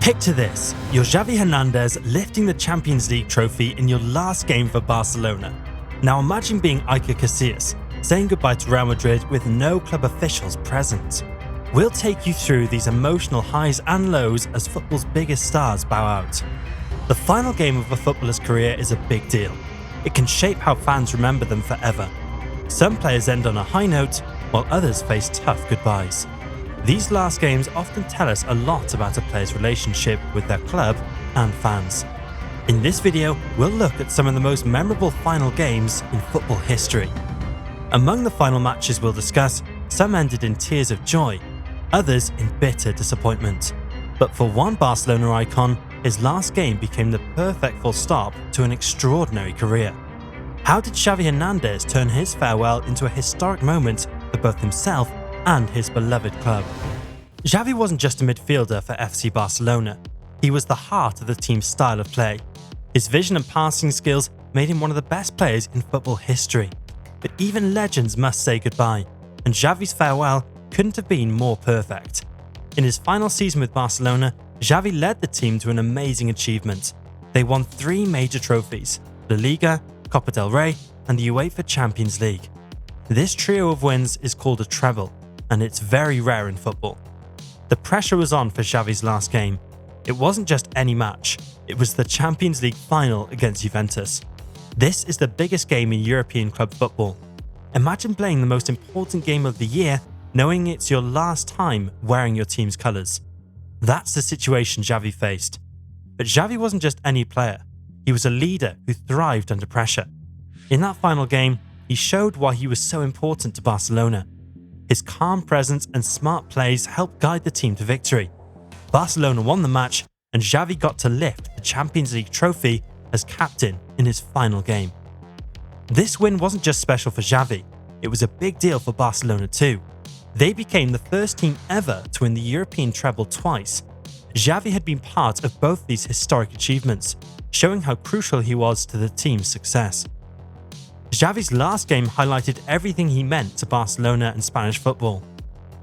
Picture this, you're Xavi Hernandez lifting the Champions League trophy in your last game for Barcelona. Now imagine being Iker Casillas, saying goodbye to Real Madrid with no club officials present. We'll take you through these emotional highs and lows as football's biggest stars bow out. The final game of a footballer's career is a big deal. It can shape how fans remember them forever. Some players end on a high note, while others face tough goodbyes. These last games often tell us a lot about a player's relationship with their club and fans. In this video, we'll look at some of the most memorable final games in football history. Among the final matches we'll discuss, some ended in tears of joy, others in bitter disappointment. But for one Barcelona icon, his last game became the perfect full stop to an extraordinary career. How did Xavi Hernandez turn his farewell into a historic moment for both himself and his beloved club? Xavi wasn't just a midfielder for FC Barcelona. He was the heart of the team's style of play. His vision and passing skills made him one of the best players in football history. But even legends must say goodbye, and Xavi's farewell couldn't have been more perfect. In his final season with Barcelona, Xavi led the team to an amazing achievement. They won 3 major trophies: La Liga, Copa del Rey, and the UEFA Champions League. This trio of wins is called a treble, and it's very rare in football. The pressure was on for Xavi's last game. It wasn't just any match, it was the Champions League final against Juventus. This is the biggest game in European club football. Imagine playing the most important game of the year, knowing it's your last time wearing your team's colours. That's the situation Xavi faced. But Xavi wasn't just any player. He was a leader who thrived under pressure. In that final game, he showed why he was so important to Barcelona. His calm presence and smart plays helped guide the team to victory. Barcelona won the match, and Xavi got to lift the Champions League trophy as captain in his final game. This win wasn't just special for Xavi, it was a big deal for Barcelona too. They became the first team ever to win the European treble twice. Xavi had been part of both these historic achievements, showing how crucial he was to the team's success. Xavi's last game highlighted everything he meant to Barcelona and Spanish football.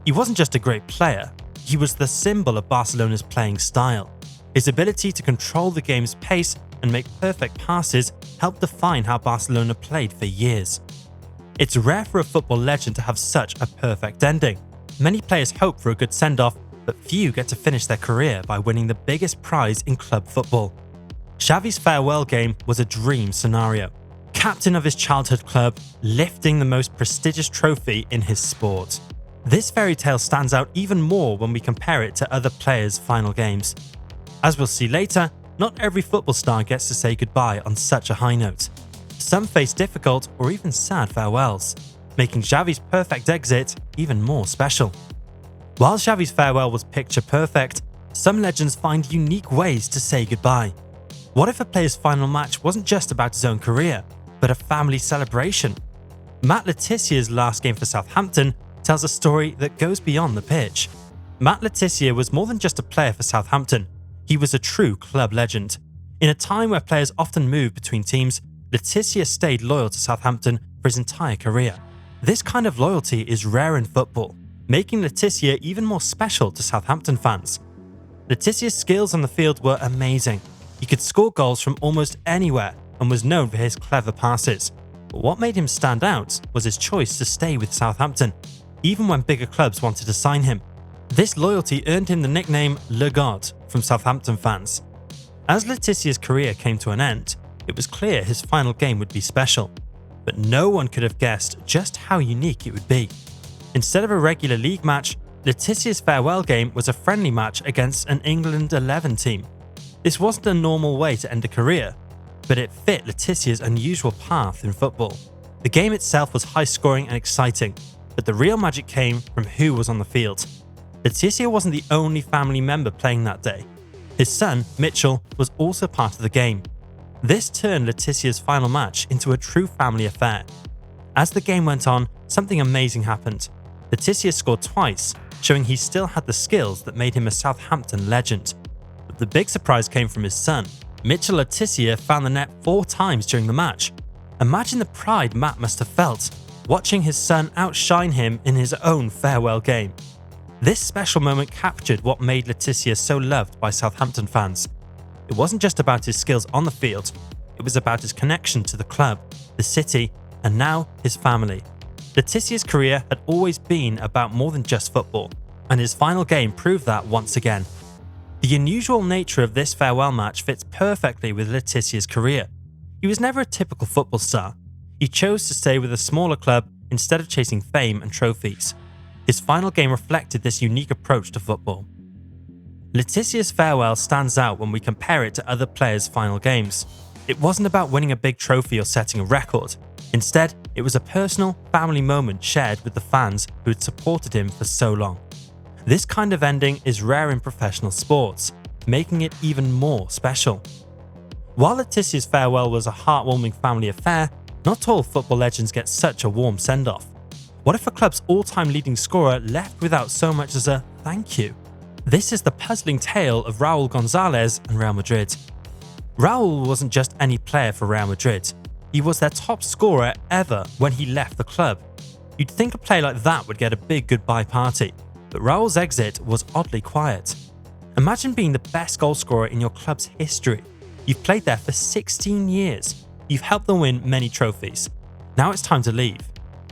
He wasn't just a great player, he was the symbol of Barcelona's playing style. His ability to control the game's pace and make perfect passes helped define how Barcelona played for years. It's rare for a football legend to have such a perfect ending. Many players hope for a good send-off, but few get to finish their career by winning the biggest prize in club football. Xavi's farewell game was a dream scenario. Captain of his childhood club, lifting the most prestigious trophy in his sport. This fairy tale stands out even more when we compare it to other players' final games. As we'll see later, not every football star gets to say goodbye on such a high note. Some face difficult or even sad farewells, making Xavi's perfect exit even more special. While Xavi's farewell was picture perfect, some legends find unique ways to say goodbye. What if a player's final match wasn't just about his own career, but a family celebration? Matt Le Tissier's last game for Southampton tells a story that goes beyond the pitch. Matt Le Tissier was more than just a player for Southampton. He was a true club legend. In a time where players often move between teams, Le Tissier stayed loyal to Southampton for his entire career. This kind of loyalty is rare in football, making Le Tissier even more special to Southampton fans. Le Tissier's skills on the field were amazing. He could score goals from almost anywhere and was known for his clever passes. But what made him stand out was his choice to stay with Southampton, even when bigger clubs wanted to sign him. This loyalty earned him the nickname Le God from Southampton fans. As Le Tissier's career came to an end, it was clear his final game would be special. But no one could have guessed just how unique it would be. Instead of a regular league match, Le Tissier's farewell game was a friendly match against an England 11 team. This wasn't a normal way to end a career, but it fit Le Tissier's unusual path in football. The game itself was high-scoring and exciting, but the real magic came from who was on the field. Le Tissier wasn't the only family member playing that day. His son, Mitchell, was also part of the game. This turned Le Tissier's final match into a true family affair. As the game went on, something amazing happened. Le Tissier scored twice, showing he still had the skills that made him a Southampton legend. But the big surprise came from his son. Mitchell Le Tissier found the net 4 times during the match. Imagine the pride Matt must have felt, watching his son outshine him in his own farewell game. This special moment captured what made Letizia so loved by Southampton fans. It wasn't just about his skills on the field, it was about his connection to the club, the city, and now his family. Letizia's career had always been about more than just football, and his final game proved that once again. The unusual nature of this farewell match fits perfectly with Letizia's career. He was never a typical football star. He chose to stay with a smaller club instead of chasing fame and trophies. His final game reflected this unique approach to football. Letizia's farewell stands out when we compare it to other players' final games. It wasn't about winning a big trophy or setting a record. Instead, it was a personal, family moment shared with the fans who had supported him for so long. This kind of ending is rare in professional sports, making it even more special. While Letizia's farewell was a heartwarming family affair, not all football legends get such a warm send-off. What if a club's all-time leading scorer left without so much as a thank you? This is the puzzling tale of Raul Gonzalez and Real Madrid. Raul wasn't just any player for Real Madrid. He was their top scorer ever when he left the club. You'd think a player like that would get a big goodbye party, but Raul's exit was oddly quiet. Imagine being the best goalscorer in your club's history. You've played there for 16 years. You've helped them win many trophies. Now it's time to leave.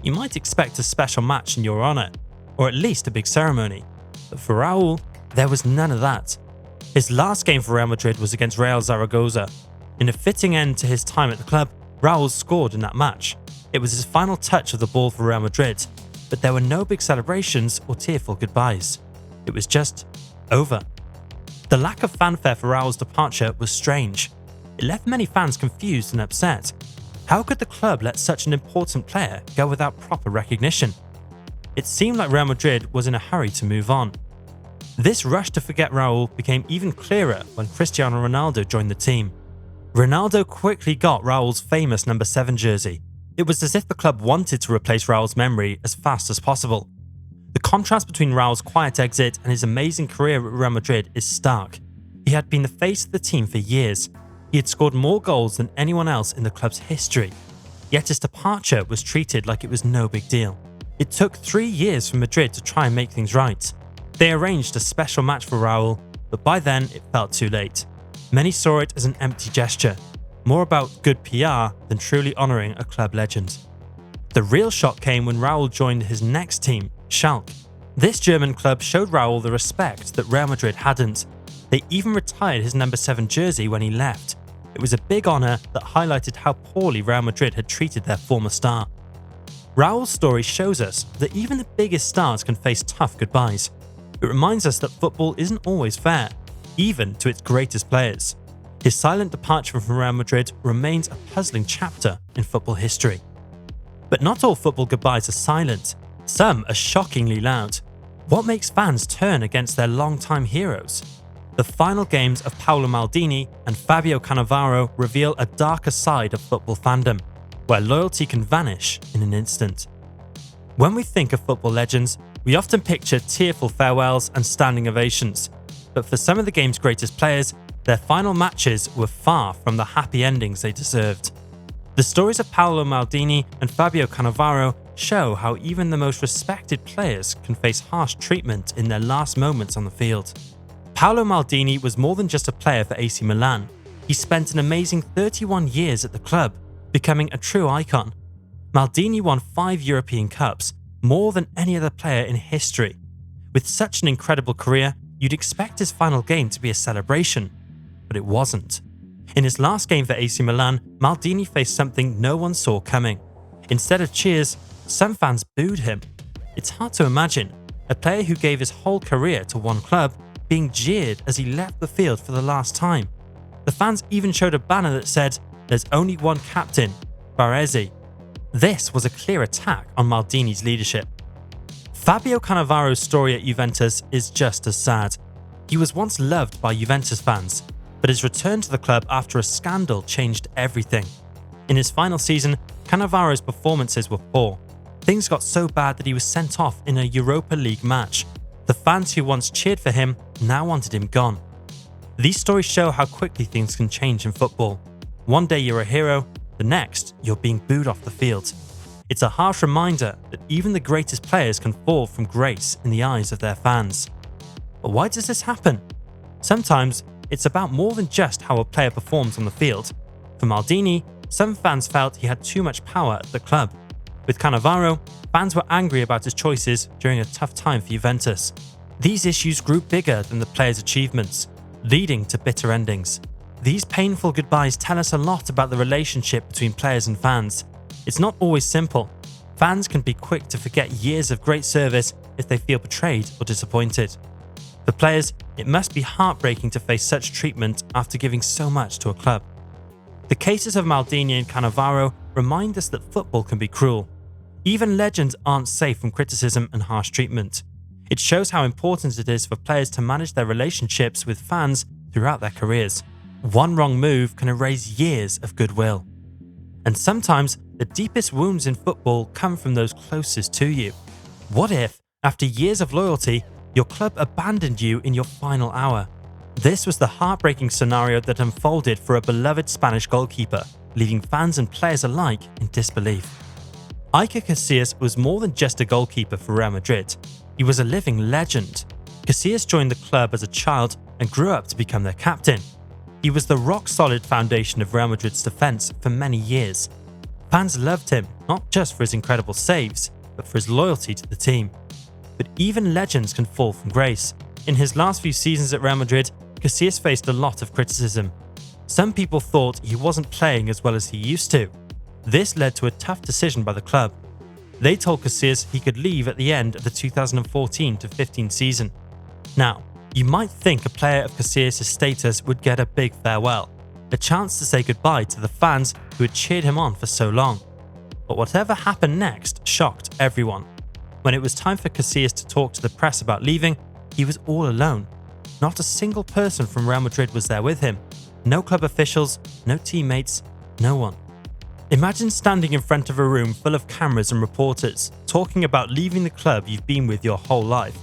You might expect a special match in your honour, or at least a big ceremony. But for Raul, there was none of that. His last game for Real Madrid was against Real Zaragoza. In a fitting end to his time at the club, Raul scored in that match. It was his final touch of the ball for Real Madrid, but there were no big celebrations or tearful goodbyes. It was just over. The lack of fanfare for Raul's departure was strange. It left many fans confused and upset. How could the club let such an important player go without proper recognition? It seemed like Real Madrid was in a hurry to move on. This rush to forget Raul became even clearer when Cristiano Ronaldo joined the team. Ronaldo quickly got Raul's famous number 7 jersey. It was as if the club wanted to replace Raul's memory as fast as possible. The contrast between Raul's quiet exit and his amazing career at Real Madrid is stark. He had been the face of the team for years. He had scored more goals than anyone else in the club's history. Yet his departure was treated like it was no big deal. It took 3 years for Madrid to try and make things right. They arranged a special match for Raul, but by then it felt too late. Many saw it as an empty gesture, more about good PR than truly honouring a club legend. The real shock came when Raul joined his next team, Schalke. This German club showed Raul the respect that Real Madrid hadn't. They even retired his number 7 jersey when he left. It was a big honour that highlighted how poorly Real Madrid had treated their former star. Raul's story shows us that even the biggest stars can face tough goodbyes. It reminds us that football isn't always fair, even to its greatest players. His silent departure from Real Madrid remains a puzzling chapter in football history. But not all football goodbyes are silent. Some are shockingly loud. What makes fans turn against their longtime heroes? The final games of Paolo Maldini and Fabio Cannavaro reveal a darker side of football fandom, where loyalty can vanish in an instant. When we think of football legends, we often picture tearful farewells and standing ovations. But for some of the game's greatest players, their final matches were far from the happy endings they deserved. The stories of Paolo Maldini and Fabio Cannavaro show how even the most respected players can face harsh treatment in their last moments on the field. Paolo Maldini was more than just a player for AC Milan. He spent an amazing 31 years at the club, becoming a true icon. Maldini won 5 European Cups, more than any other player in history. With such an incredible career, you'd expect his final game to be a celebration, but it wasn't. In his last game for AC Milan, Maldini faced something no one saw coming. Instead of cheers, some fans booed him. It's hard to imagine a player who gave his whole career to one club being jeered as he left the field for the last time. The fans even showed a banner that said, "There's only one captain, Baresi." This was a clear attack on Maldini's leadership. Fabio Cannavaro's story at Juventus is just as sad. He was once loved by Juventus fans, but his return to the club after a scandal changed everything. In his final season, Cannavaro's performances were poor. Things got so bad that he was sent off in a Europa League match. The fans who once cheered for him now wanted him gone. These stories show how quickly things can change in football. One day you're a hero, the next you're being booed off the field. It's a harsh reminder that even the greatest players can fall from grace in the eyes of their fans. But why does this happen? Sometimes it's about more than just how a player performs on the field. For Maldini, some fans felt he had too much power at the club. With Cannavaro, fans were angry about his choices during a tough time for Juventus. These issues grew bigger than the player's achievements, leading to bitter endings. These painful goodbyes tell us a lot about the relationship between players and fans. It's not always simple. Fans can be quick to forget years of great service if they feel betrayed or disappointed. For players, it must be heartbreaking to face such treatment after giving so much to a club. The cases of Maldini and Cannavaro remind us that football can be cruel. Even legends aren't safe from criticism and harsh treatment. It shows how important it is for players to manage their relationships with fans throughout their careers. One wrong move can erase years of goodwill. And sometimes the deepest wounds in football come from those closest to you. What if, after years of loyalty, your club abandoned you in your final hour? This was the heartbreaking scenario that unfolded for a beloved Spanish goalkeeper, leaving fans and players alike in disbelief. Iker Casillas was more than just a goalkeeper for Real Madrid. He was a living legend. Casillas joined the club as a child and grew up to become their captain. He was the rock-solid foundation of Real Madrid's defense for many years. Fans loved him, not just for his incredible saves, but for his loyalty to the team. But even legends can fall from grace. In his last few seasons at Real Madrid, Casillas faced a lot of criticism. Some people thought he wasn't playing as well as he used to. This led to a tough decision by the club. They told Casillas he could leave at the end of the 2014-15 season. Now, you might think a player of Casillas' status would get a big farewell, a chance to say goodbye to the fans who had cheered him on for so long. But whatever happened next shocked everyone. When it was time for Casillas to talk to the press about leaving, he was all alone. Not a single person from Real Madrid was there with him. No club officials, no teammates, no one. Imagine standing in front of a room full of cameras and reporters, talking about leaving the club you've been with your whole life.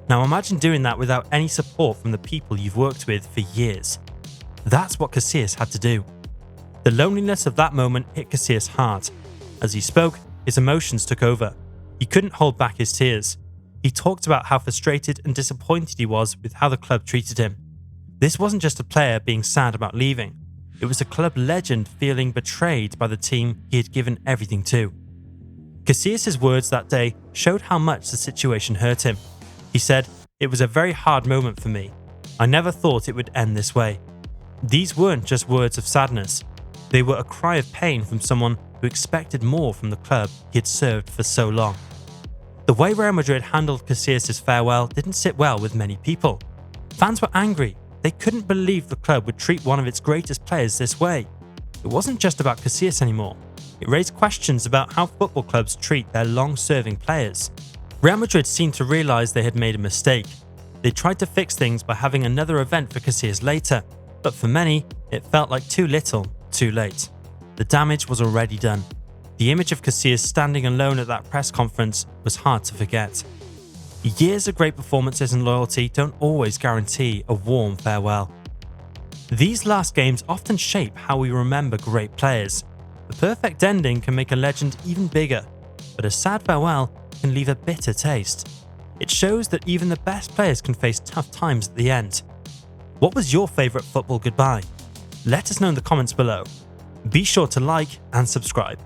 Now imagine doing that without any support from the people you've worked with for years. That's what Casillas had to do. The loneliness of that moment hit Casillas hard. As he spoke, his emotions took over. He couldn't hold back his tears. He talked about how frustrated and disappointed he was with how the club treated him. This wasn't just a player being sad about leaving. It was a club legend feeling betrayed by the team he had given everything to. Casillas' words that day showed how much the situation hurt him. He said, "It was a very hard moment for me. I never thought it would end this way." These weren't just words of sadness. They were a cry of pain from someone who expected more from the club he had served for so long. The way Real Madrid handled Casillas' farewell didn't sit well with many people. Fans were angry. They couldn't believe the club would treat one of its greatest players this way. It wasn't just about Casillas anymore. It raised questions about how football clubs treat their long-serving players. Real Madrid seemed to realise they had made a mistake. They tried to fix things by having another event for Casillas later, but for many, it felt like too little, too late. The damage was already done. The image of Casillas standing alone at that press conference was hard to forget. Years of great performances and loyalty don't always guarantee a warm farewell. These last games often shape how we remember great players. The perfect ending can make a legend even bigger, but a sad farewell can leave a bitter taste. It shows that even the best players can face tough times at the end. What was your favourite football goodbye? Let us know in the comments below. Be sure to like and subscribe.